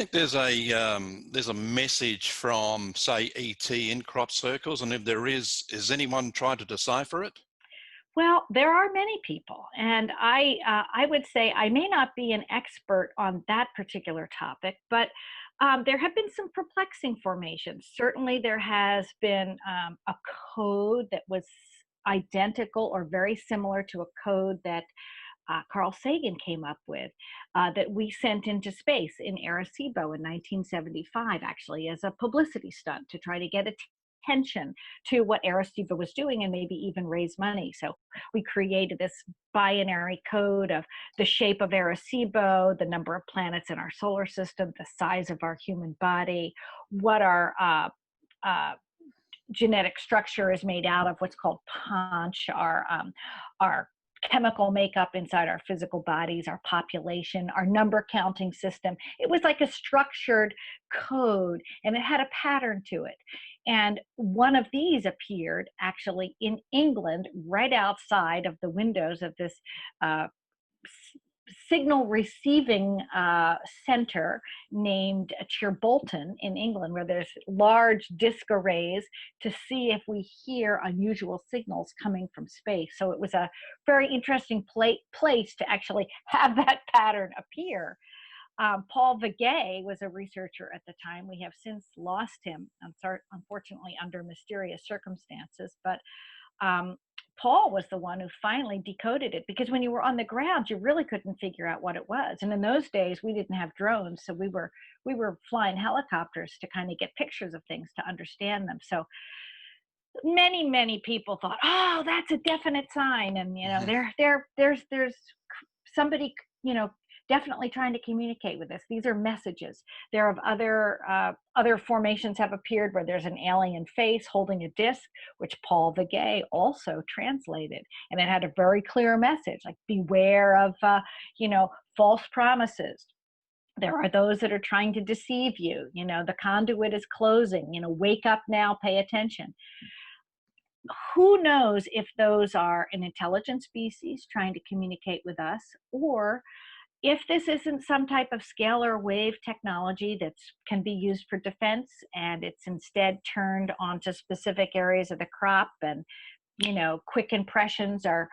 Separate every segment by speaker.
Speaker 1: think there's a message from, say, ET in crop circles? And if there is anyone trying to decipher it?
Speaker 2: Well, there are many people, and I would say I may not be an expert on that particular topic, but there have been some perplexing formations. Certainly, there has been a code that was identical or very similar to a code that Carl Sagan came up with, that we sent into space in Arecibo in 1975, actually, as a publicity stunt to try to get attention to what Arecibo was doing and maybe even raise money. So we created this binary code of the shape of Arecibo, the number of planets in our solar system, the size of our human body, what our genetic structure is made out of, what's called punch, our chemical makeup inside our physical bodies, our population, our number counting system. It was like a structured code, and it had a pattern to it. And one of these appeared actually in England, right outside of the windows of this signal receiving center named Chirbolton in England, where there's large disc arrays to see if we hear unusual signals coming from space. So it was a very interesting place to actually have that pattern appear. Paul Vigay was a researcher at the time. We have since lost him, unfortunately, under mysterious circumstances. But Paul was the one who finally decoded it, because when you were on the ground, you really couldn't figure out what it was. And in those days, we didn't have drones, so we were flying helicopters to kind of get pictures of things to understand them. So many people thought, oh, that's a definite sign, and there's somebody definitely trying to communicate with us. These are messages. There are other formations have appeared where there's an alien face holding a disc, which Paul Vigay also translated, and it had a very clear message, like beware of false promises. There are those that are trying to deceive you. The conduit is closing. Wake up now, pay attention. Who knows if those are an intelligent species trying to communicate with us, or if this isn't some type of scalar wave technology that can be used for defense, and it's instead turned onto specific areas of the crop, and quick impressions are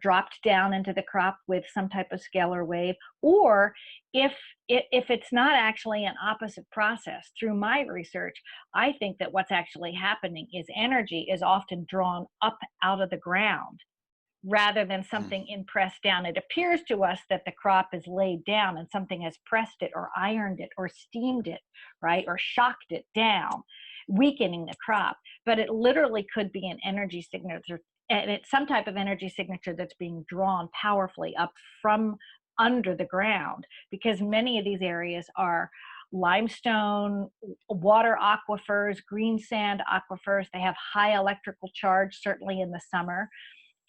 Speaker 2: dropped down into the crop with some type of scalar wave, or if it's not actually an opposite process. Through my research, I think that what's actually happening is energy is often drawn up out of the ground rather than something impressed down. It appears to us that the crop is laid down and something has pressed it or ironed it or steamed it, right, or shocked it down, weakening the crop. But it literally could be an energy signature, and it's some type of energy signature that's being drawn powerfully up from under the ground, because many of these areas are limestone, water aquifers, green sand aquifers. They have high electrical charge, certainly in the summer.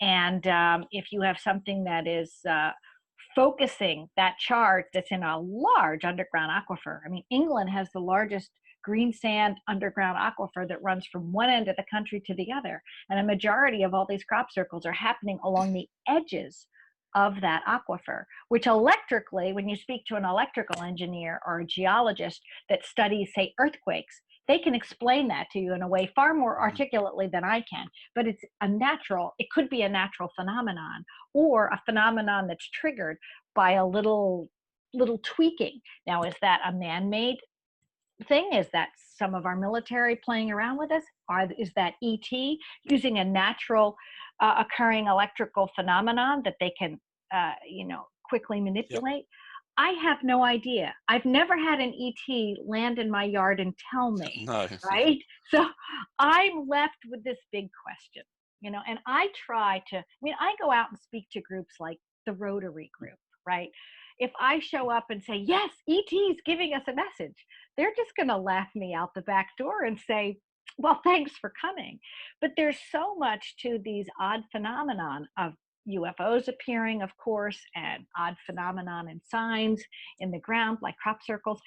Speaker 2: And if you have something that is focusing that charge that's in a large underground aquifer. I mean, England has the largest green sand underground aquifer that runs from one end of the country to the other. And a majority of all these crop circles are happening along the edges of that aquifer, which electrically, when you speak to an electrical engineer or a geologist that studies, say, earthquakes, they can explain that to you in a way far more articulately than I can. But it could be a natural phenomenon, or a phenomenon that's triggered by a little tweaking. Now, is that a man-made thing? Is that some of our military playing around with us? Is that ET using a natural occurring electrical phenomenon that they can quickly manipulate? Yep. I have no idea. I've never had an ET land in my yard and tell me,
Speaker 1: no.
Speaker 2: Right? So I'm left with this big question, and I go out and speak to groups like the Rotary group, right? If I show up and say, yes, ET's giving us a message, they're just going to laugh me out the back door and say, well, thanks for coming. But there's so much to these odd phenomenon of UFOs appearing, of course, and odd phenomenon and signs in the ground like crop circles.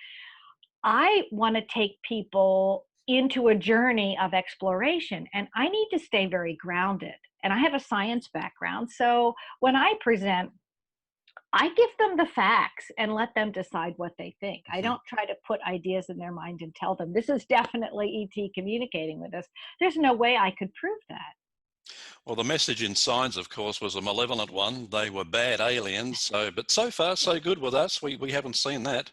Speaker 2: I want to take people into a journey of exploration, and I need to stay very grounded. And I have a science background, so when I present I give them the facts and let them decide what they think. I
Speaker 1: Mhm.
Speaker 2: don't try to put ideas in their mind and tell them this is definitely ET communicating with us. There's no way I could prove that.
Speaker 1: Well, the message in Signs, of course, was a malevolent one. They were bad aliens. So, but so far, so good with us. We haven't seen that.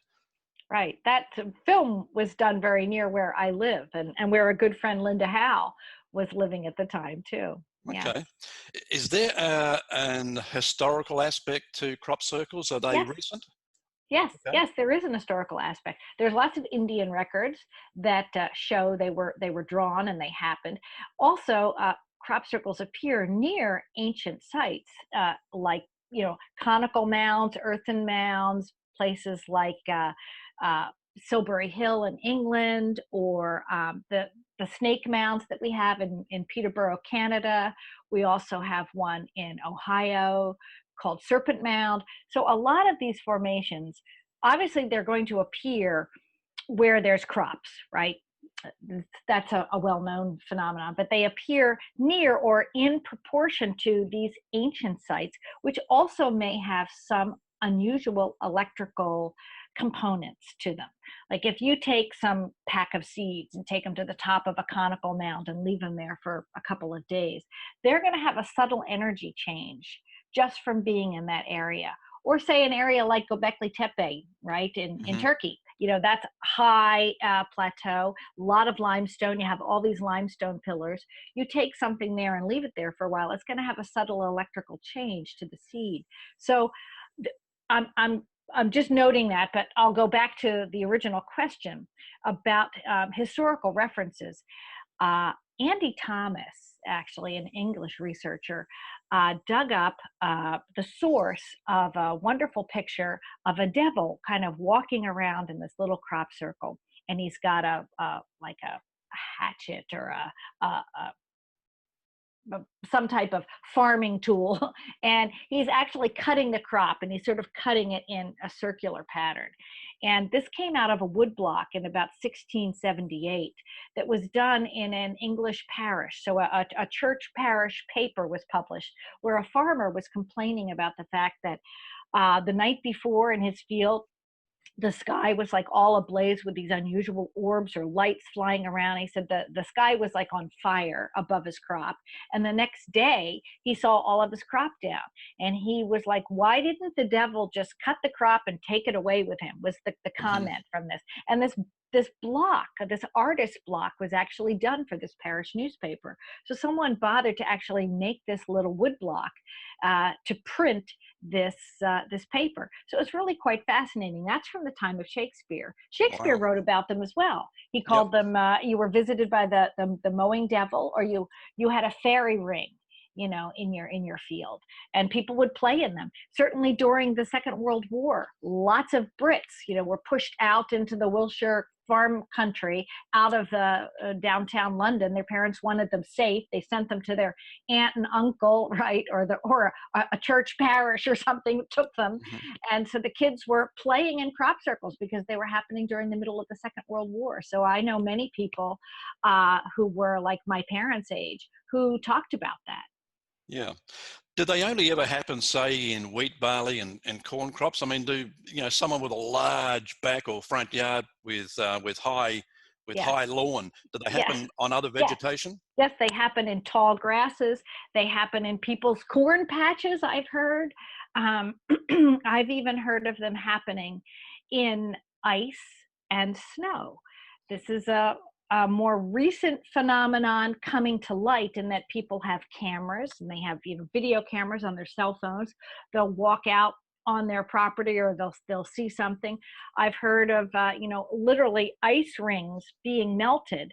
Speaker 2: Right. That film was done very near where I live, and where a good friend, Linda Howe, was living at the time, too. Yes.
Speaker 1: Okay. Is there an historical aspect to crop circles? Are they
Speaker 2: Yes.
Speaker 1: recent?
Speaker 2: Yes,
Speaker 1: Okay.
Speaker 2: yes, there is an historical aspect. There's lots of Indian records that show they were drawn and they happened. Also, crop circles appear near ancient sites, like conical mounds, earthen mounds, places like uh, Silbury Hill in England, or the snake mounds that we have in Peterborough, Canada. We also have one in Ohio called Serpent Mound. So a lot of these formations, obviously they're going to appear where there's crops, right? That's a well-known phenomenon, but they appear near or in proportion to these ancient sites, which also may have some unusual electrical components to them. Like if you take some pack of seeds and take them to the top of a conical mound and leave them there for a couple of days, they're going to have a subtle energy change just from being in that area. Or say an area like Göbekli Tepe, right, in
Speaker 1: Hmm.
Speaker 2: Turkey. That's high plateau, a lot of limestone. You have all these limestone pillars. You take something there and leave it there for a while, it's going to have a subtle electrical change to the seed. So I'm I'm I'm just noting that, but I'll go back to the original question about historical references. Uh, Andy Thomas, actually an English researcher, dug up the source of a wonderful picture of a devil kind of walking around in this little crop circle, and he's got like a hatchet or some type of farming tool, and he's actually cutting the crop, and he's sort of cutting it in a circular pattern. And this came out of a woodblock in about 1678 that was done in an English parish. So a church parish paper was published where a farmer was complaining about the fact that the night before in his field the sky was like all ablaze with these unusual orbs or lights flying around. He said the sky was like on fire above his crop. And the next day, he saw all of his crop down. And he was like, why didn't the devil just cut the crop and take it away with him? Was the
Speaker 1: Hmm.
Speaker 2: comment from this. And this block, this artist block, was actually done for this parish newspaper. So someone bothered to actually make this little wood block to print this paper. So it's really quite fascinating. That's from the time of Shakespeare. Shakespeare
Speaker 1: Wow.
Speaker 2: wrote about them as well. He
Speaker 1: Yep.
Speaker 2: called them you were visited by the mowing devil, or you had a fairy ring, in your field, and people would play in them. Certainly during the Second World War, lots of Brits, were pushed out into the Wiltshire farm country, out of downtown London. Their parents wanted them safe. They sent them to their aunt and uncle, right, or a church parish or something took them.
Speaker 1: Hmm.
Speaker 2: And so the kids were playing in crop circles because they were happening during the middle of the Second World War. So I know many people who were like my parents' age who talked about that.
Speaker 1: Yeah. Do they only ever happen, say, in wheat, barley, and corn crops? I mean, do someone with a large back or front yard with
Speaker 2: Yes,
Speaker 1: high lawn, do they
Speaker 2: yes,
Speaker 1: happen on other
Speaker 2: yes.
Speaker 1: vegetation?
Speaker 2: Yes, they happen in tall grasses. They happen in people's corn patches, I've heard. Um, I've even heard of them happening in ice and snow. This is a more recent phenomenon coming to light in that people have cameras, and they have video cameras on their cell phones. They'll walk out on their property, or they'll see something. I've heard of literally ice rings being melted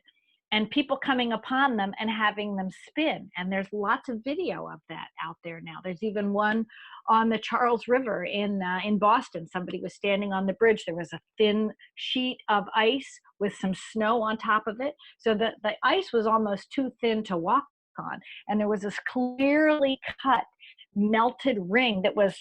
Speaker 2: and people coming upon them and having them spin. And there's lots of video of that out there now. There's even one on the Charles River in Boston. Somebody was standing on the bridge. There was a thin sheet of ice with some snow on top of it. So the ice was almost too thin to walk on. And there was this clearly cut melted ring that was,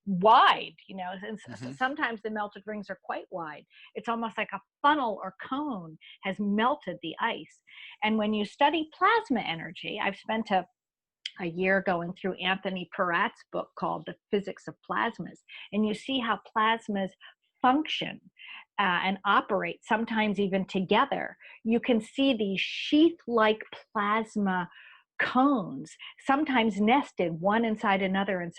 Speaker 2: wide, and
Speaker 1: Hmm.
Speaker 2: sometimes the melted rings are quite wide. It's almost like a funnel or cone has melted the ice. And when you study plasma energy, I've spent a year going through Anthony Peratt's book called The Physics of Plasmas, and you see how plasmas function and operate, sometimes even together. You can see these sheath-like plasma cones, sometimes nested one inside another,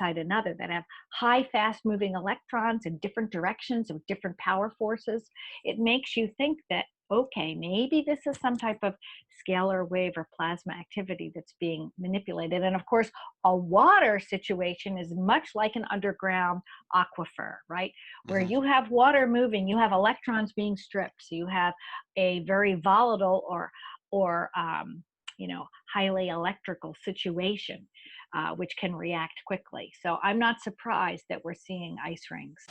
Speaker 2: that have high, fast-moving electrons in different directions with different power forces. It makes you think that, okay, maybe this is some type of scalar wave or plasma activity that's being manipulated. And of course, a water situation is much like an underground aquifer, right? Where
Speaker 1: Hmm.
Speaker 2: you have water moving, you have electrons being stripped. So you have a very volatile or highly electrical situation, which can react quickly. So I'm not surprised that we're seeing ice rings.